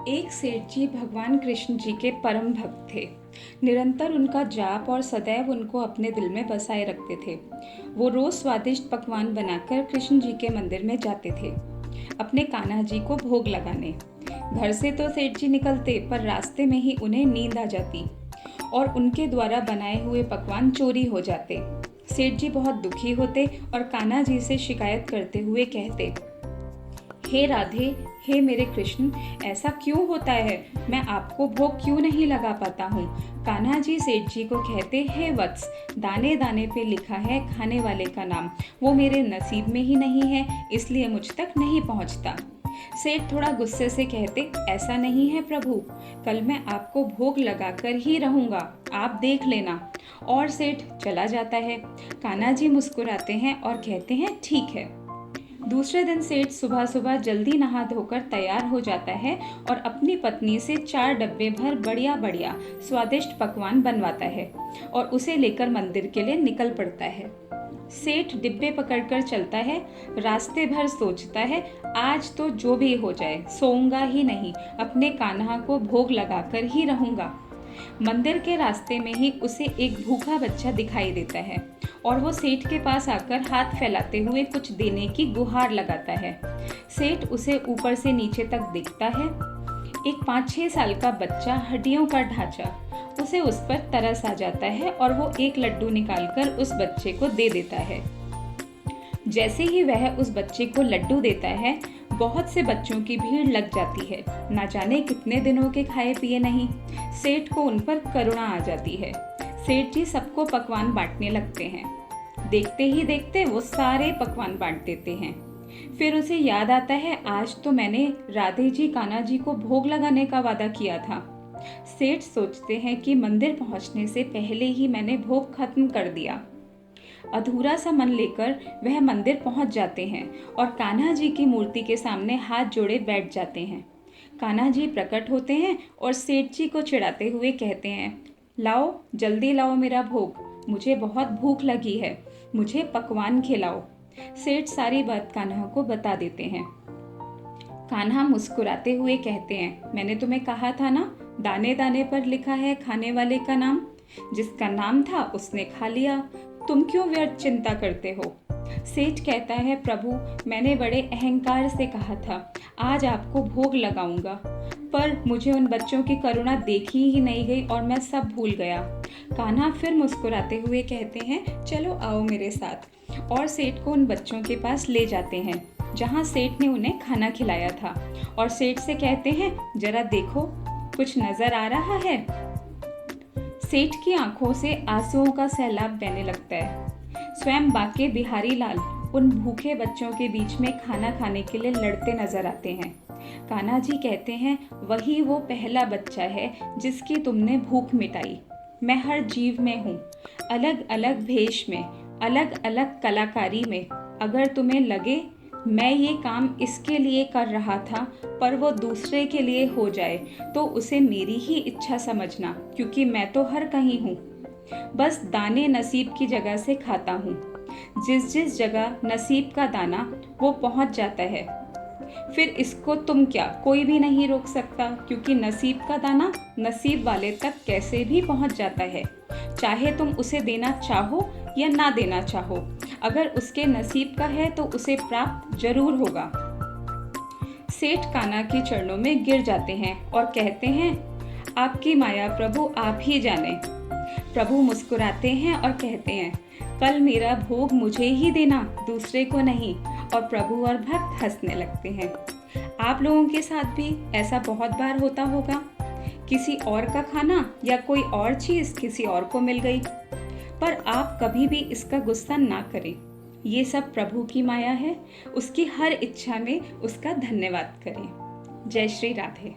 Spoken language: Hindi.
एक सेठ जी भगवान कृष्ण जी के परम भक्त थे। निरंतर उनका जाप और सदैव उनको अपने दिल में बसाए रखते थे। वो रोज स्वादिष्ट पकवान बनाकर कृष्ण जी के मंदिर में जाते थे, अपने कान्हा जी को भोग लगाने। घर से तो सेठ जी निकलते, पर रास्ते में ही उन्हें नींद आ जाती और उनके द्वारा बनाए हुए पकवान चोरी हो जाते। सेठ जी बहुत दुखी होते और कान्हा जी से शिकायत करते हुए कहते, हे राधे, हे मेरे कृष्ण, ऐसा क्यों होता है? मैं आपको भोग क्यों नहीं लगा पाता हूँ? कान्हा जी सेठ जी को कहते, हे वत्स, दाने दाने पे लिखा है खाने वाले का नाम। वो मेरे नसीब में ही नहीं है, इसलिए मुझ तक नहीं पहुँचता। सेठ थोड़ा गुस्से से कहते, ऐसा नहीं है प्रभु, कल मैं आपको भोग लगाकर ही रहूंगा, आप देख लेना। और सेठ चला जाता है। कान्हा जी मुस्कुराते हैं और कहते हैं, ठीक है। दूसरे दिन सेठ सुबह सुबह जल्दी नहा धोकर तैयार हो जाता है और अपनी पत्नी से 4 डब्बे भर बढ़िया बढ़िया स्वादिष्ट पकवान बनवाता है और उसे लेकर मंदिर के लिए निकल पड़ता है। सेठ डिब्बे पकड़कर चलता है। रास्ते भर सोचता है, आज तो जो भी हो जाए, सोऊंगा ही नहीं, अपने कान्हा को भोग लगाकर ही रहूंगा। मंदिर के रास्ते में ही उसे एक भूखा बच्चा दिखाई देता है और वो सेठ के पास आकर हाथ फैलाते हुए कुछ देने की गुहार लगाता है। सेठ उसे ऊपर से नीचे तक देखता है। एक 5-6 साल का बच्चा, हड्डियों का ढांचा, उसे उस पर तरस आ जाता है और वो एक लड्डू निकालकर उस बच्चे को दे देता है। जैसे ही वह उस बच्चे को लड्डू देता है, बहुत से बच्चों की भीड़ लग जाती है। ना जाने कितने दिनों के खाए पिए नहीं। सेठ को उन पर करुणा आ जाती है। सेठ जी सबको पकवान बांटने लगते हैं। देखते ही देखते वो सारे पकवान बांट देते हैं। फिर उसे याद आता है, आज तो मैंने राधे जी कान्हा जी को भोग लगाने का वादा किया था। सेठ सोचते हैं कि मंदिर पहुंचने से पहले ही मैंने भोग खत्म कर दिया। अधूरा सा मन लेकर वह मंदिर पहुंच जाते हैं और कान्हा जी की मूर्ति के सामने हाथ जोड़े बैठ जाते हैं। कान्हा जी प्रकट होते हैं और सेठ जी को चिढ़ाते हुए कहते हैं, लाओ, जल्दी लाओ मेरा भोग, मुझे बहुत भूख लगी है, मुझे पकवान खिलाओ। सेठ सारी बात कान्हा को बता देते हैं। कान्हा मुस्कुराते हुए कहते हैं, मैंने तुम्हें कहा था ना, दाने दाने पर लिखा है खाने वाले का नाम। जिसका नाम था उसने खा लिया, तुम क्यों व्यर्थ चिंता करते हो? सेठ कहता है, प्रभु, मैंने बड़े अहंकार से कहा था आज आपको भोग लगाऊंगा, पर मुझे उन बच्चों की करुणा देखी ही नहीं गई और मैं सब भूल गया। कान्हा फिर मुस्कुराते हुए कहते हैं, चलो आओ मेरे साथ, और सेठ को उन बच्चों के पास ले जाते हैं जहाँ सेठ ने उन्हें खाना खिलाया था और सेठ से कहते हैं, जरा देखो, कुछ नजर आ रहा है? सेठ की आंखों से आंसुओं का सैलाब बहने लगता है। स्वयं बाके बिहारी लाल उन भूखे बच्चों के बीच में खाना खाने के लिए लड़ते नजर आते हैं। कान्हा जी कहते हैं, वही वो पहला बच्चा है जिसकी तुमने भूख मिटाई। मैं हर जीव में हूँ, अलग अलग भेष में, अलग अलग कलाकारी में। अगर तुम्हें लगे मैं ये काम इसके लिए कर रहा था पर वो दूसरे के लिए हो जाए, तो उसे मेरी ही इच्छा समझना, क्योंकि मैं तो हर कहीं हूँ। बस दाने नसीब की जगह से खाता हूँ। जिस जिस जगह नसीब का दाना, वो पहुँच जाता है। फिर इसको तुम क्या, कोई भी नहीं रोक सकता, क्योंकि नसीब का दाना नसीब वाले तक कैसे भी पहुँच जाता है, चाहे तुम उसे देना चाहो या ना देना चाहो। अगर उसके नसीब का है तो उसे प्राप्त जरूर होगा। सेठ कान्हा के चरणों में गिर जाते हैं और कहते हैं, आपकी माया प्रभु आप ही जाने। प्रभु मुस्कुराते हैं और कहते हैं, कल मेरा भोग मुझे ही देना, दूसरे को नहीं। और प्रभु और भक्त हंसने लगते हैं। आप लोगों के साथ भी ऐसा बहुत बार होता होगा। किसी और का खाना या कोई और चीज़ किसी और को मिल गई, पर आप कभी भी इसका गुस्सा ना करें। ये सब प्रभु की माया है, उसकी हर इच्छा में उसका धन्यवाद करें। जय श्री राधे।